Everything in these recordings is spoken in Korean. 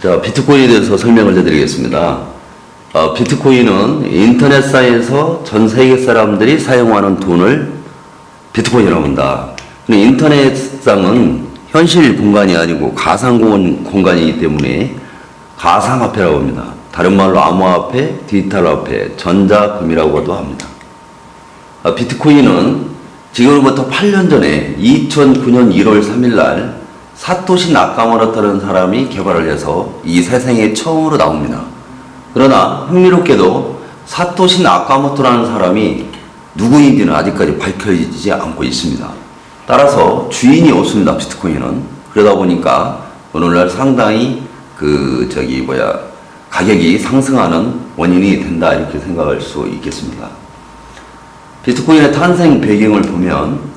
자, 비트코인에 대해서 설명을 해드리겠습니다. 비트코인은 인터넷상에서 전 세계 사람들이 사용하는 돈을 비트코인이라고 한다. 인터넷상은 현실 공간이 아니고 가상 공간이기 때문에 가상화폐라고 합니다. 다른 말로 암호화폐, 디지털 화폐, 전자금이라고도 합니다. 비트코인은 지금부터 8년 전에 2009년 1월 3일 날 사토시 나카모토라는 사람이 개발을 해서 이 세상에 처음으로 나옵니다. 그러나 흥미롭게도 사토시 나카모토라는 사람이 누구인지는 아직까지 밝혀지지 않고 있습니다. 따라서 주인이 없습니다. 비트코인은. 그러다 보니까 오늘날 상당히 가격이 상승하는 원인이 된다 이렇게 생각할 수 있겠습니다. 비트코인의 탄생 배경을 보면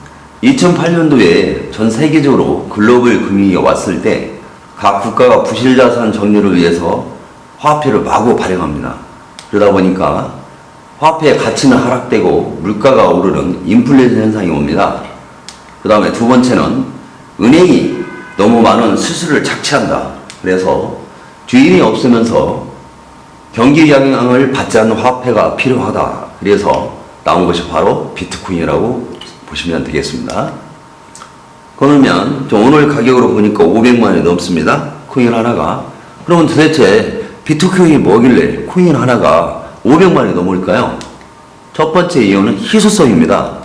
2008년도에 전 세계적으로 글로벌 금융위기가 왔을 때 각 국가가 부실자산 정리를 위해서 화폐를 마구 발행합니다. 그러다 보니까 화폐의 가치는 하락되고 물가가 오르는 인플레이션 현상이 옵니다. 그 다음에 두 번째는 은행이 너무 많은 수수료를 착취한다. 그래서 주인이 없으면서 경기 영향을 받지 않는 화폐가 필요하다. 그래서 나온 것이 바로 비트코인이라고 보시면 되겠습니다. 그러면 오늘 가격으로 보니까 500만 원이 넘습니다. 코인 하나가. 그러면 도대체 비트코인이 뭐길래 코인 하나가 500만 원이 넘을까요? 첫 번째 이유는 희소성입니다.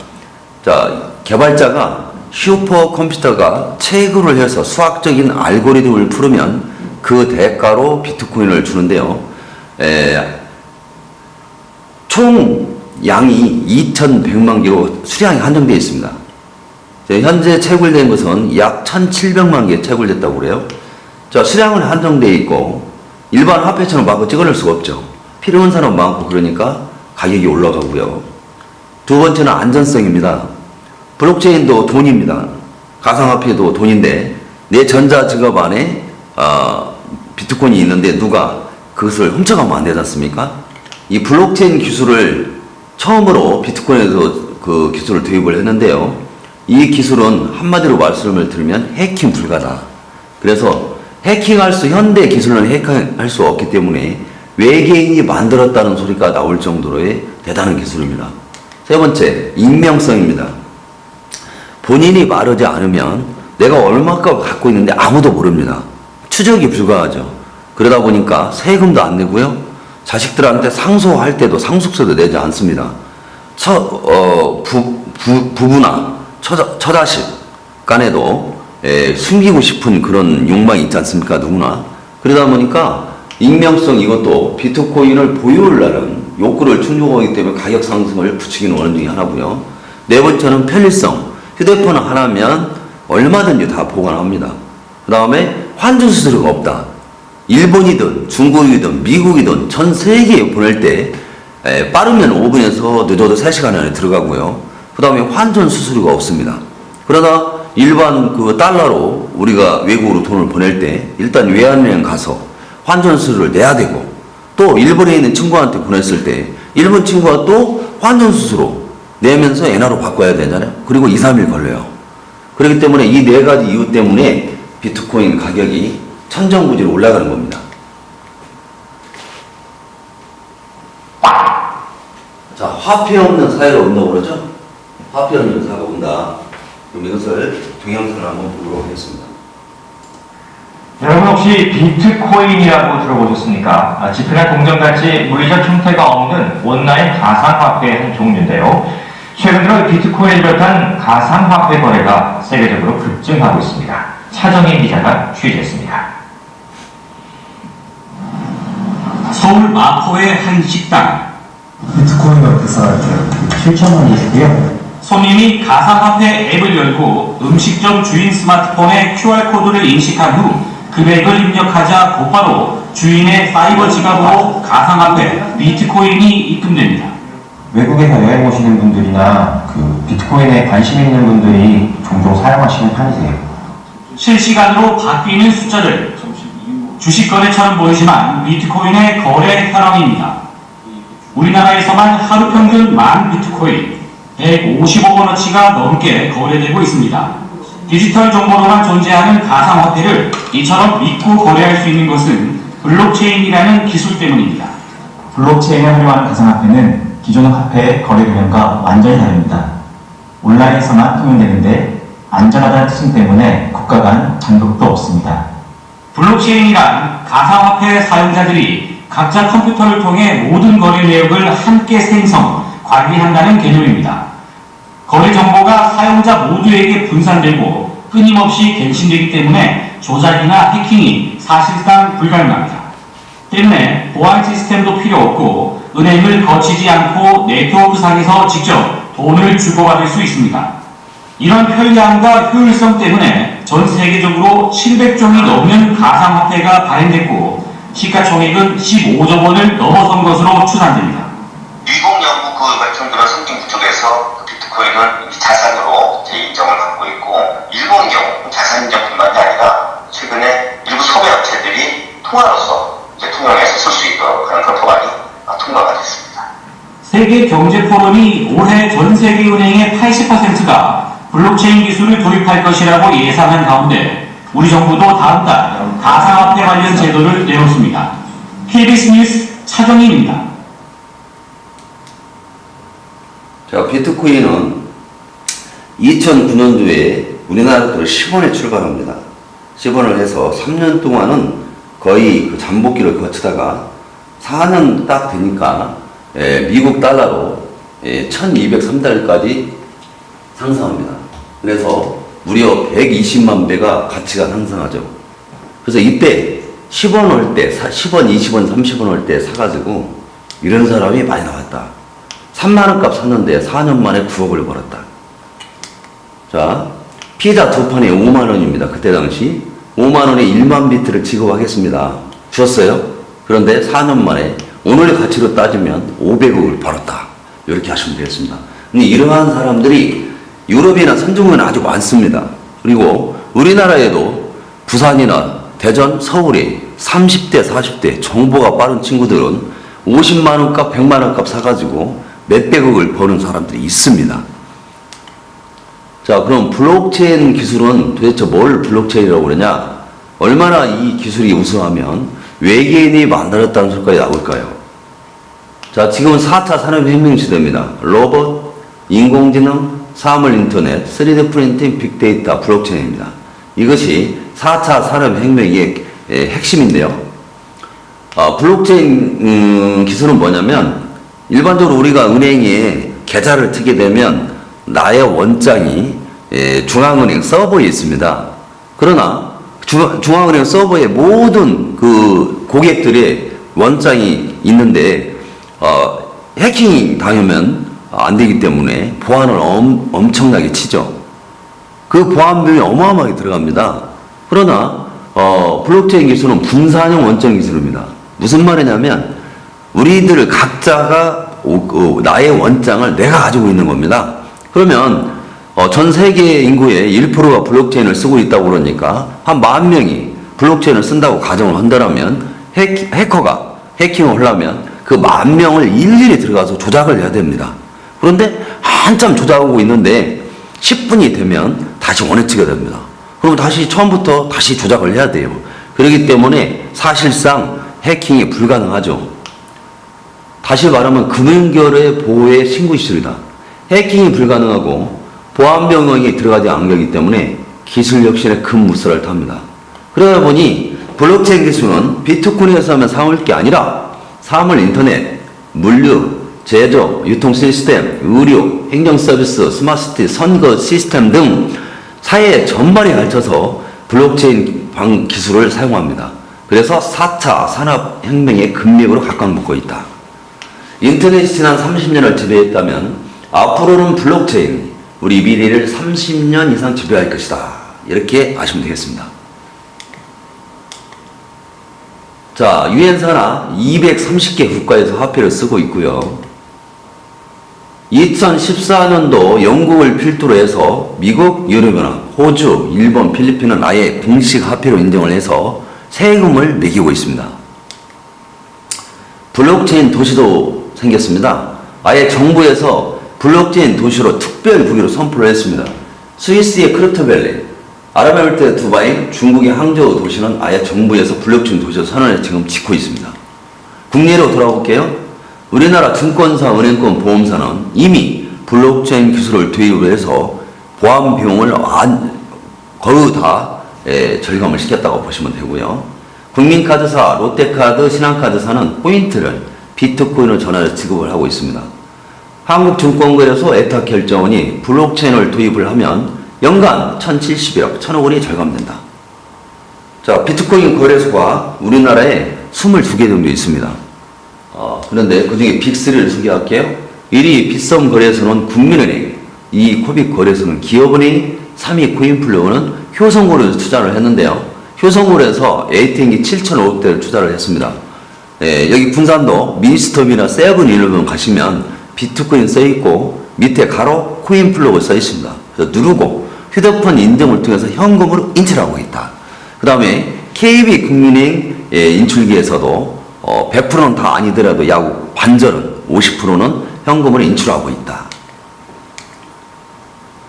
자, 개발자가 슈퍼컴퓨터가 채굴을 해서 수학적인 알고리즘을 풀으면 그 대가로 비트코인을 주는데요. 총 양이 2100만 개로 수량이 한정되어 있습니다. 현재 채굴된 것은 약 1700만 개 채굴됐다고 그래요. 자, 수량은 한정되어 있고 일반 화폐처럼 막 찍어낼 수가 없죠. 필요한 사람 많고 그러니까 가격이 올라가고요. 두 번째는 안전성입니다. 블록체인도 돈입니다. 가상화폐도 돈인데 내 전자지갑 안에 비트코인이 있는데 누가 그것을 훔쳐가면 안 되지 않습니까? 이 블록체인 기술을 처음으로 비트코인에서 그 기술을 도입을 했는데요. 이 기술은 한마디로 말씀을 드리면 해킹 불가다. 그래서 현대 기술은 해킹할 수 없기 때문에 외계인이 만들었다는 소리가 나올 정도로의 대단한 기술입니다. 세 번째, 익명성입니다. 본인이 말하지 않으면 내가 얼마큼 갖고 있는데 아무도 모릅니다. 추적이 불가하죠. 그러다 보니까 세금도 안 내고요. 자식들한테 상속할 때도 상속세도 내지 않습니다. 부부나 처자식 간에도 숨기고 싶은 그런 욕망이 있지 않습니까? 누구나. 그러다 보니까 익명성 이것도 비트코인을 보유하려는 욕구를 충족하기 때문에 가격 상승을 부추기는 원인 중에 하나고요. 네 번째는 편리성. 휴대폰 하나면 얼마든지 다 보관합니다. 그 다음에 환전 수수료가 없다. 일본이든 중국이든 미국이든 전 세계에 보낼 때 빠르면 5분에서 늦어도 3시간 안에 들어가고요. 그 다음에 환전 수수료가 없습니다. 그러나 일반 달러로 우리가 외국으로 돈을 보낼 때 일단 외환은행 가서 환전 수수료를 내야 되고 또 일본에 있는 친구한테 보냈을 때 일본 친구가 또 환전 수수료 내면서 엔화로 바꿔야 되잖아요. 그리고 2, 3일 걸려요. 그렇기 때문에 이 네 가지 이유 때문에 비트코인 가격이 천정부지로 올라가는 겁니다. 자, 화폐 없는 사회가 온다고 그러죠? 화폐 없는 사회가 온다. 그럼 이것을 동영상을 한번 보도록 하겠습니다. 여러분 혹시 비트코인이라고 들어보셨습니까? 지표나 동전같이 물리적 형태가 없는 온라인 가상화폐의 한 종류인데요. 최근 들어 비트코인을 비롯한 가상화폐 거래가 세계적으로 급증하고 있습니다. 차정인 기자가 취재했습니다. 서울 마포의 한 식당. 비트코인으로 계산할게요. 7,000원이시고요. 손님이 가상화폐 앱을 열고 음식점 주인 스마트폰에 QR코드를 인식한 후 금액을 입력하자 곧바로 주인의 사이버 지갑으로 가상화폐 비트코인이 입금됩니다. 외국에서 여행 오시는 분들이나 비트코인에 관심 있는 분들이 종종 사용하시는 편이세요. 실시간으로 바뀌는 숫자를 주식 거래처럼 보이지만 비트코인의 거래 현황입니다. 우리나라에서만 하루 평균 10,000 비트코인 155원어치가 넘게 거래되고 있습니다. 디지털 정보로만 존재하는 가상화폐를 이처럼 믿고 거래할 수 있는 것은 블록체인이라는 기술 때문입니다. 블록체인을 활용하는 가상화폐는 기존의 화폐의 거래 개념과 완전히 다릅니다. 온라인에서만 통용되는데 안전하다는 특징 때문에 국가 간 장벽도 없습니다. 블록체인이란 가상화폐 사용자들이 각자 컴퓨터를 통해 모든 거래 내역을 함께 생성, 관리한다는 개념입니다. 거래 정보가 사용자 모두에게 분산되고 끊임없이 갱신되기 때문에 조작이나 해킹이 사실상 불가능합니다. 때문에 보안 시스템도 필요 없고 은행을 거치지 않고 네트워크상에서 직접 돈을 주고받을 수 있습니다. 이런 편리함과 효율성 때문에 전 세계적으로 700종이 넘는 가상화폐가 발행됐고 시가총액은 15조 원을 넘어선 것으로 추산됩니다. 미국, 영국 같은 그런 선진 국적에서 비트코인을 자산으로 인정을 받고 있고, 일본의 경우 자산 인정뿐만이 아니라 최근에 일부 소매 업체들이 통화로서 통영에서 쓸 수 있도록 하는 그런 법안이 통과가 됐습니다. 세계 경제 포럼이 올해 전 세계 은행의 80%가 블록체인 기술을 도입할 것이라고 예상한 가운데 우리 정부도 다음 달 가상화폐 관련 제도를 내놓습니다. KBS 뉴스 차정희입니다. 자, 비트코인은 2009년도에 우리나라로 10원에 출발합니다. 10원을 해서 3년 동안은 거의 그 잠복기를 거치다가 4년 딱 되니까 미국 달러로 1203달러까지 상승합니다. 그래서 무려 120만 배가 가치가 상승하죠. 그래서 이때 10원 올 때, 10원, 20원, 30원 올 때 사가지고 이런 사람이 많이 나왔다. 3만원 값 샀는데 4년 만에 9억을 벌었다. 자, 피자 두 판에 5만원입니다. 그때 당시 5만원에 1만 비트를 지급하겠습니다. 주었어요. 그런데 4년 만에 오늘의 가치로 따지면 500억을 벌었다. 이렇게 하시면 되겠습니다. 근데 이러한 사람들이 유럽이나 선진국에는 아주 많습니다. 그리고 우리나라에도 부산이나 대전, 서울에 30대, 40대 정보가 빠른 친구들은 50만원 값, 100만원 값 사가지고 몇백억을 버는 사람들이 있습니다. 자, 그럼 블록체인 기술은 도대체 뭘 블록체인이라고 그러냐? 얼마나 이 기술이 우수하면 외계인이 만들었다는 소리까지 나올까요? 자, 지금은 4차 산업혁명 시대입니다. 로봇, 인공지능, 사물 인터넷, 3D 프린팅, 빅데이터, 블록체인입니다. 이것이 4차 산업혁명의 핵심인데요. 블록체인 기술은 뭐냐면 일반적으로 우리가 은행에 계좌를 트게 되면 나의 원장이 중앙은행 서버에 있습니다. 그러나 중앙은행 서버에 모든 그 고객들의 원장이 있는데 해킹이 당하면 안 되기 때문에 보안을 엄청나게 치죠. 그 보안비용이 어마어마하게 들어갑니다. 그러나 블록체인 기술은 분산형 원점 기술입니다. 무슨 말이냐면 우리들 각자가 나의 원장을 내가 가지고 있는 겁니다. 그러면 전 세계 인구의 1%가 블록체인을 쓰고 있다고 그러니까 한 10,000명이 블록체인을 쓴다고 가정을 한다면 해커가 해킹을 하려면 그 10,000명을 일일이 들어가서 조작을 해야 됩니다. 그런데 한참 조작하고 있는데 10분이 되면 다시 원해치게 됩니다. 그럼 다시 처음부터 다시 조작을 해야 돼요. 그렇기 때문에 사실상 해킹이 불가능하죠. 다시 말하면 금융결의 보호의 신고시설이다. 해킹이 불가능하고 보안 병역이 들어가지 않은 거기 때문에 기술 혁신의 큰 무서를 탑니다. 그러다 보니 블록체인 기술은 비트코인에서 하면 사물 게 아니라 사물 인터넷, 물류, 제조, 유통 시스템, 의료, 행정 서비스, 스마트시티, 선거 시스템 등 사회 전반에 걸쳐서 블록체인 기술을 사용합니다. 그래서 4차 산업혁명의 근맥으로 각광받고 있다. 인터넷이 지난 30년을 지배했다면 앞으로는 블록체인이 우리 미래를 30년 이상 지배할 것이다. 이렇게 아시면 되겠습니다. 자, 유엔사나 230개 국가에서 화폐를 쓰고 있고요. 2014년도 영국을 필두로 해서 미국, 유럽연합, 호주, 일본, 필리핀은 아예 공식 화폐로 인정을 해서 세금을 매기고 있습니다. 블록체인 도시도 생겼습니다. 아예 정부에서 블록체인 도시로 특별 국유로 선포를 했습니다. 스위스의 크루트밸리, 아랍에미리트 두바이, 중국의 항저우 도시는 아예 정부에서 블록체인 도시 선언을 지금 짓고 있습니다. 국내로 돌아볼게요. 우리나라 증권사, 은행권, 보험사는 이미 블록체인 기술을 도입을 해서 보안 비용을 거의 다 절감을 시켰다고 보시면 되고요. 국민카드사, 롯데카드, 신한카드사는 포인트를 비트코인으로 전화를 지급을 하고 있습니다. 한국증권거래소 애탁결제원이 블록체인을 도입을 하면 연간 1,070억, 1,000억 원이 절감된다. 자, 비트코인 거래소가 우리나라에 22개 정도 있습니다. 그런데 그 중에 빅3를 소개할게요. 1위 빗썸 거래소는 국민은행, 2위 코빅 거래소는 기업은행, 3위 코인플로우는 효성거래소 투자를 했는데요. 효성거래소 ATM기 7,500대를 투자를 했습니다. 여기 군산도 미스터미나 세븐일레븐 가시면 비트코인 써있고 밑에 가로 코인플로우 써있습니다. 그래서 누르고 휴대폰 인증을 통해서 현금으로 인출하고 있다. 그 다음에 KB 국민은행 인출기에서도 100%는 다 아니더라도 약 반절은 50%는 현금으로 인출하고 있다.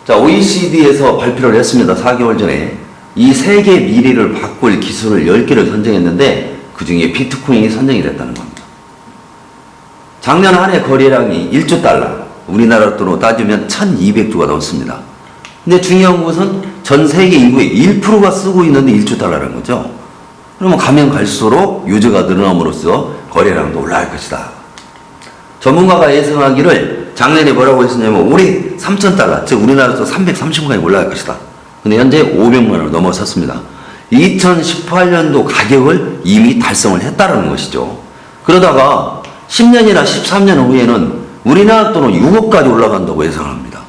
자, OECD에서 발표를 했습니다. 4개월 전에. 이 세계 미래를 바꿀 기술을 10개를 선정했는데 그 중에 비트코인이 선정이 됐다는 겁니다. 작년 한 해 거래량이 1조 달러, 우리나라 돈으로 따지면 1200조가 넘습니다. 근데 중요한 것은 전 세계 인구의 1%가 쓰고 있는데 1조 달러라는 거죠. 그러면 가면 갈수록 유저가 늘어남으로써 거래량도 올라갈 것이다. 전문가가 예상하기를 작년에 뭐라고 했었냐면 올해 3,000달러, 즉 우리나라에서 330만원이 올라갈 것이다. 근데 현재 500만원을 넘어섰습니다. 2018년도 가격을 이미 달성을 했다는 것이죠. 그러다가 10년이나 13년 후에는 우리나라 돈은 6억까지 올라간다고 예상합니다.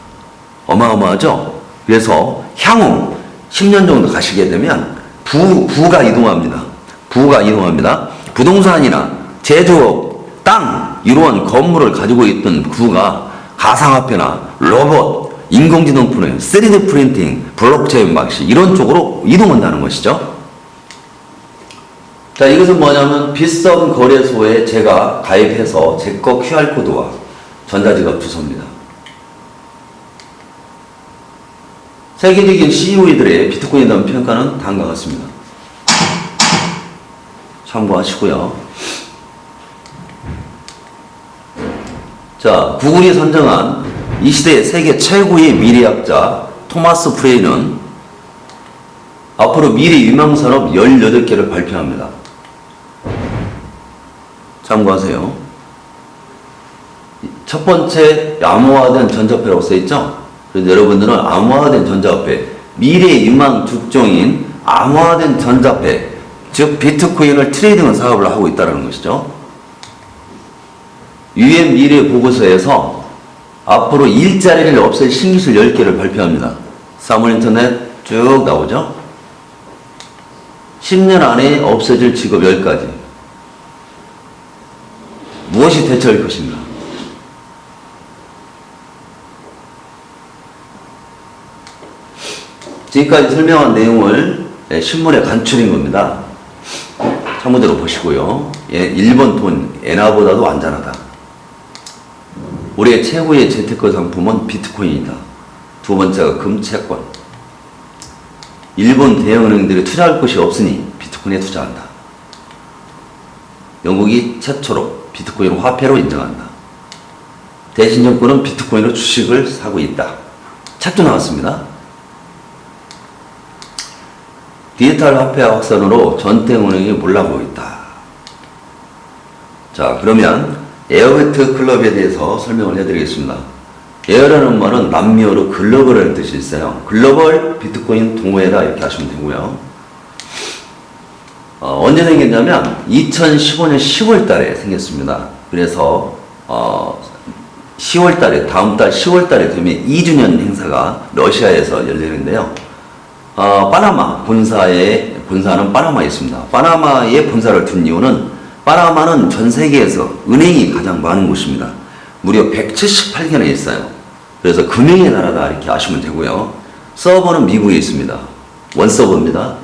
어마어마하죠? 그래서 향후 10년 정도 가시게 되면 부가 이동합니다. 부가 이동합니다. 부동산이나 제조업, 땅, 이러한 건물을 가지고 있던 부가 가상화폐나 로봇, 인공지능 프로그램, 3D 프린팅, 블록체인 방식 이런 쪽으로 이동한다는 것이죠. 자, 이것은 뭐냐면 빗썸 거래소에 제가 가입해서 제 거 QR코드와 전자지갑 주소입니다. 세계적인 CEO들의 비트코인에 대한 평가는 다음과 같습니다. 참고하시고요. 자, 구글이 선정한 이 시대의 세계 최고의 미래학자 토마스 프레이는 앞으로 미래 유망산업 18개를 발표합니다. 참고하세요. 첫 번째, 암호화된 전자화폐라고 써있죠? 그래서 여러분들은 암호화된 전자화폐, 미래 유망 주종인 암호화된 전자화폐, 즉 비트코인을 트레이딩 사업을 하고 있다는 것이죠. UN 미래 보고서에서 앞으로 일자리를 없앨 신기술 10개를 발표합니다. 사물 인터넷 쭉 나오죠? 10년 안에 없어질 직업 10가지. 무엇이 대처할 것인가? 지금까지 설명한 내용을 신문에 간추린 겁니다. 참고대로 보시고요. 일본 돈, 엔화보다도 안전하다. 올해 최고의 재테크 상품은 비트코인이다. 두 번째가 금채권. 일본 대형은행들이 투자할 곳이 없으니 비트코인에 투자한다. 영국이 최초로 비트코인을 화폐로 인정한다. 대신 정권은 비트코인으로 주식을 사고 있다. 책도 나왔습니다. 디지털 화폐 확산으로 전태은행이 몰락하고 있다. 자, 그러면 에어비트 클럽에 대해서 설명을 해드리겠습니다. 에어라는 말은 남미어로 글로벌이라는 뜻이 있어요. 글로벌 비트코인 동호회다 이렇게 하시면 되고요. 언제 생겼냐면 2015년 10월 달에 생겼습니다. 그래서 10월 달에, 다음 달 10월 달에 되면 2주년 행사가 러시아에서 열리는데요. 파나마 본사는 파나마에 있습니다. 파나마에 본사를 둔 이유는 파나마는 전 세계에서 은행이 가장 많은 곳입니다. 무려 178개나 있어요. 그래서 금융의 나라다 이렇게 아시면 되고요. 서버는 미국에 있습니다. 원서버입니다.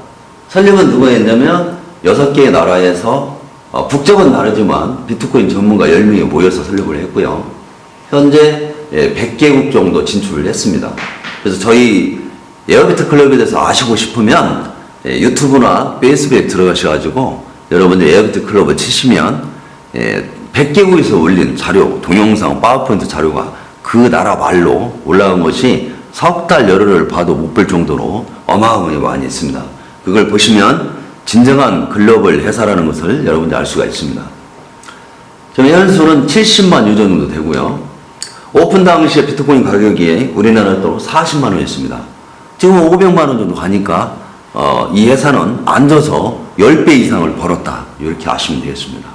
설립은 누가 했냐면 6개의 나라에서 국적은 다르지만 비트코인 전문가 10명이 모여서 설립을 했고요. 현재 100개국 정도 진출을 했습니다. 그래서 저희 에어비트 클럽에 대해서 아시고 싶으면 유튜브나 페이스북에 들어가셔가지고 여러분들 에어비트 클럽을 치시면 100개국에서 올린 자료, 동영상, 파워포인트 자료가 그 나라 말로 올라온 것이 석 달 열흘을 봐도 못 볼 정도로 어마어마하게 많이 있습니다. 그걸 보시면 진정한 글로벌 회사라는 것을 여러분들 알 수가 있습니다. 저는 연수는 70만 유저 정도 되고요. 오픈 당시에 비트코인 가격이 우리나라 또 40만 원이었습니다. 지금 500만 원 정도 가니까 이 회사는 앉아서 10배 이상을 벌었다. 이렇게 아시면 되겠습니다.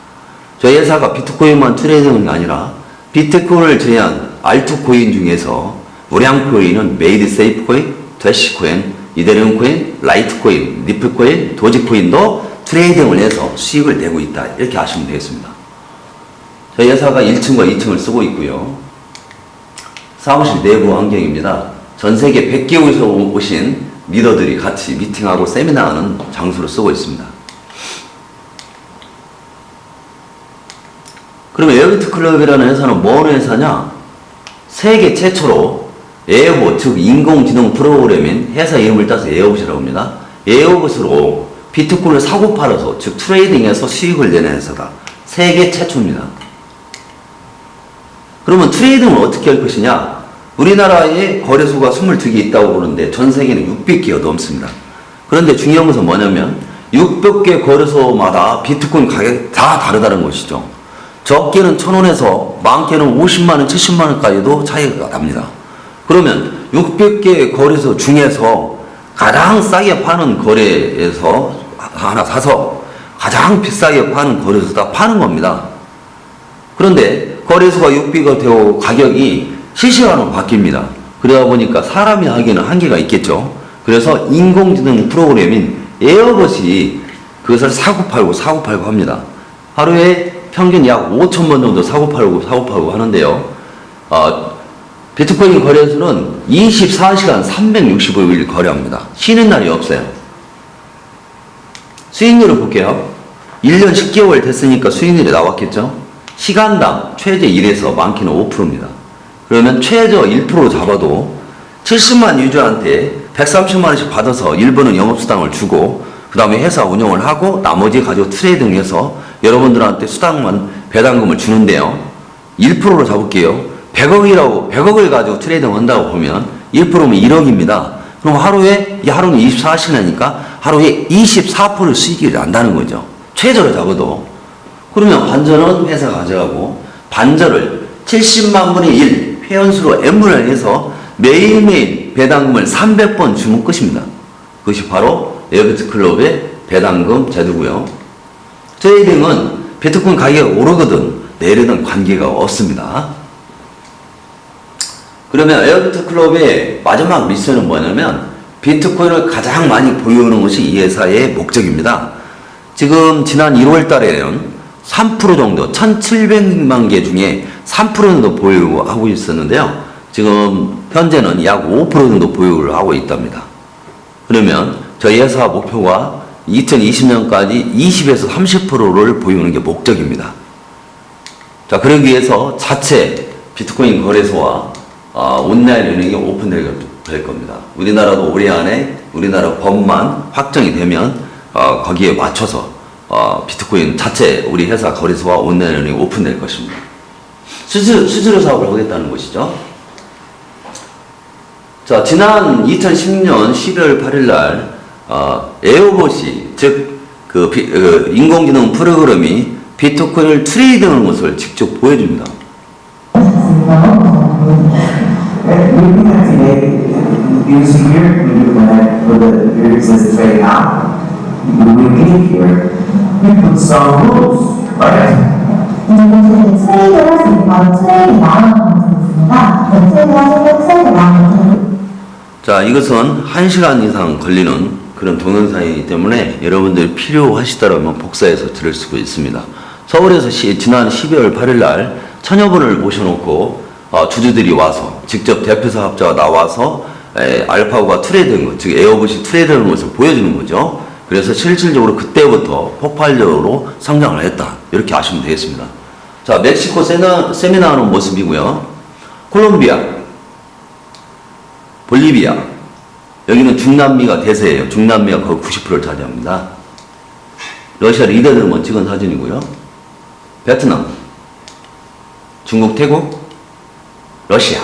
저희 회사가 비트코인만 트레이딩이 아니라 비트코인을 제외한 알트코인 중에서 우량코인은 메이드 세이프 코인, 대시 코인, 이데리움 코인, 라이트코인, 리플코인, 도지코인도 트레이딩을 해서 수익을 내고 있다. 이렇게 아시면 되겠습니다. 저희 회사가 1층과 2층을 쓰고 있고요. 사무실 내부 환경입니다. 전 세계 100개국에서 오신 리더들이 같이 미팅하고 세미나하는 장소로 쓰고 있습니다. 그러면 에어비트 클럽이라는 회사는 뭐 하는 회사냐? 세계 최초로 에어봇, 즉 인공지능 프로그램인 회사 이름을 따서 에어봇이라고 합니다. 에어봇으로 비트코인을 사고 팔아서, 즉 트레이딩해서 수익을 내는 회사다. 세계 최초입니다. 그러면 트레이딩을 어떻게 할 것이냐? 우리나라에 거래소가 22개 있다고 보는데 전 세계는 600개가 넘습니다. 그런데 중요한 것은 뭐냐면 600개 거래소마다 비트코인 가격이 다 다르다는 것이죠. 적게는 1,000원에서 많게는 50만원, 70만원까지도 차이가 납니다. 그러면 600개 거래소 중에서 가장 싸게 파는 거래에서 하나 사서 가장 비싸게 파는 거래소다 파는 겁니다. 그런데 거래소가 600개가 되고 가격이 실시간으로 바뀝니다. 그러다 보니까 사람이 하기에는 한계가 있겠죠. 그래서 인공지능 프로그램인 에어봇이 그것을 사고팔고 합니다. 하루에 평균 약 5,000번 정도 사고팔고 하는데요. 비트코인 거래소는 24시간 365일 거래합니다. 쉬는 날이 없어요. 수익률을 볼게요. 1년 10개월 됐으니까 수익률이 나왔겠죠. 시간당 최저 1에서 많게는 5%입니다. 그러면 최저 1% 잡아도 70만 유저한테 130만 원씩 받아서 일부는 영업수당을 주고 그 다음에 회사 운영을 하고 나머지 가지고 트레이딩해서 여러분들한테 수당만 배당금을 주는데요. 1%로 잡을게요. 100억을 가지고 트레이딩 한다고 보면 1%면 1억입니다. 그럼 하루는 24시간이니까 하루에 24% 수익이 난다는 거죠. 최저로 잡아도. 그러면 반전은 회사가 가져가고 반전을 70만 분의 1 회원수로 n분을 해서 매일매일 배당금을 300번 주면 끝입니다. 그것이 바로 에어비트 클럽의 배당금 제도고요. 트레이딩은 비트코인 가격이 오르거든 내리든 관계가 없습니다. 그러면 에어비트 클럽의 마지막 미션은 뭐냐면 비트코인을 가장 많이 보유하는 것이 이 회사의 목적입니다. 지금 지난 1월 달에는 3% 정도, 1,700만 개 중에 3% 정도 보유하고 있었는데요. 지금 현재는 약 5% 정도 보유를 하고 있답니다. 그러면 저희 회사 목표가 2020년까지 20에서 30%를 보유하는 게 목적입니다. 자, 그러기 위해서 자체 비트코인 거래소와 온라인 은행이 오픈될 겁니다. 우리나라도 올해 안에 우리나라 법만 확정이 되면 거기에 맞춰서 비트코인 자체 우리 회사 거래소와 온라인 은행이 오픈될 것입니다. 수수료 사업을 하겠다는 것이죠. 자, 지난 2010년 12월 8일 날 에어봇이 즉 인공지능 프로그램이 비트코인을 트레이드하는 것을 직접 보여줍니다. Looking at today, you see here, for the business trade now, we need here, we put some rules, right? 트레이드를 할 수 있는 건 트레이드 나눠가면서 있습니다. 트레이드 하실 때 트레이드 나눠. 자, 이것은 1시간 이상 걸리는 그런 동영상이기 때문에 여러분들 필요하시다면 복사해서 들을 수가 있습니다. 서울에서 지난 12월 8일 날 1000여 분을 모셔놓고 주주들이 와서 직접 대표 사업자가 나와서 알파고가 트레이드하는 것, 즉 에어봇이 트레이드하는 것을 보여주는 거죠. 그래서 실질적으로 그때부터 폭발적으로 성장을 했다. 이렇게 아시면 되겠습니다. 자, 멕시코 세미나하는 모습이고요. 콜롬비아, 볼리비아, 여기는 중남미가 대세예요. 중남미가 거의 90%를 차지합니다. 러시아 리더들만 찍은 사진이고요. 베트남, 중국, 태국, 러시아.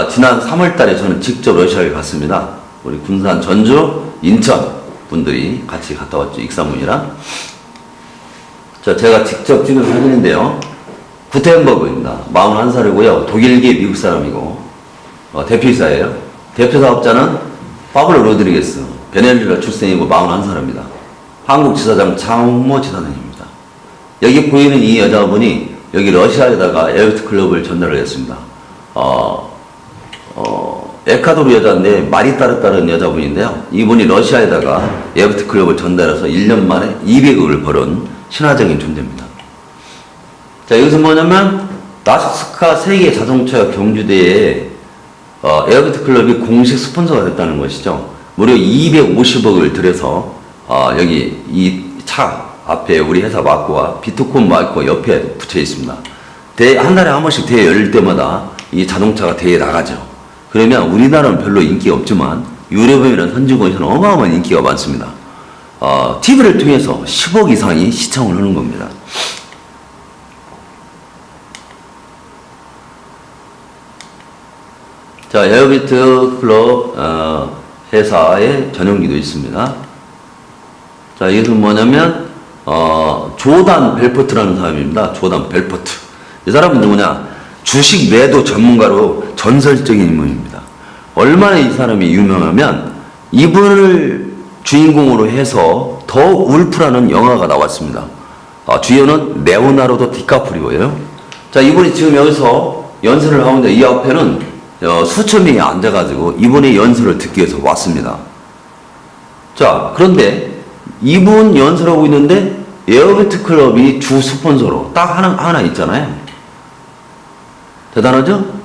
지난 3월 달에 저는 직접 러시아에 갔습니다. 우리 군산, 전주, 인천 분들이 같이 갔다 왔죠. 익사문이랑. 자, 제가 직접 찍은 사진인데요. 구텐버그입니다. 41살이고요. 독일계 미국 사람이고, 대표이사예요. 대표 사업자는 파블로 로드리게스, 베네수엘라 출생이고 41살입니다. 한국 지사장 장모 지사장입니다. 여기 보이는 이 여자분이 여기 러시아에다가 에어트 클럽을 전달을 했습니다. 에콰도르 여자인데 말이 따르따른 여자분인데요. 이분이 러시아에다가 에어트 클럽을 전달해서 1년 만에 200억을 벌은 신화적인 존재입니다. 자, 여기서 뭐냐면 나스카 세계 자동차 경주대회에 에어비트 클럽이 공식 스폰서가 됐다는 것이죠. 무려 250억을 들여서 여기 이 차 앞에 우리 회사 마크와 비트콘 마크가 옆에 붙여 있습니다. 한 달에 한 번씩 대회 열릴 때마다 이 자동차가 대회에 나가죠. 그러면 우리나라는 별로 인기가 없지만 유럽이라는 선진국에서는 어마어마한 인기가 많습니다. TV를 통해서 10억 이상이 시청을 하는 겁니다. 자, 에어비트 클럽 회사의 전용기도 있습니다. 자, 이것은 뭐냐면 조단 벨포트라는 사람입니다. 조단 벨포트. 이 사람은 누구냐? 주식 매도 전문가로 전설적인 인물입니다. 얼마나 이 사람이 유명하면 이분을 주인공으로 해서 더 울프라는 영화가 나왔습니다. 주연은 레오나르도 디카프리오예요. 자, 이분이 지금 여기서 연설을 하는데 이 앞에는 수천 명이 앉아가지고 이분의 연설을 듣기 위해서 왔습니다. 자, 그런데 이분 연설하고 있는데 에어비트 클럽이 주 스폰서로 딱 하나 있잖아요. 대단하죠?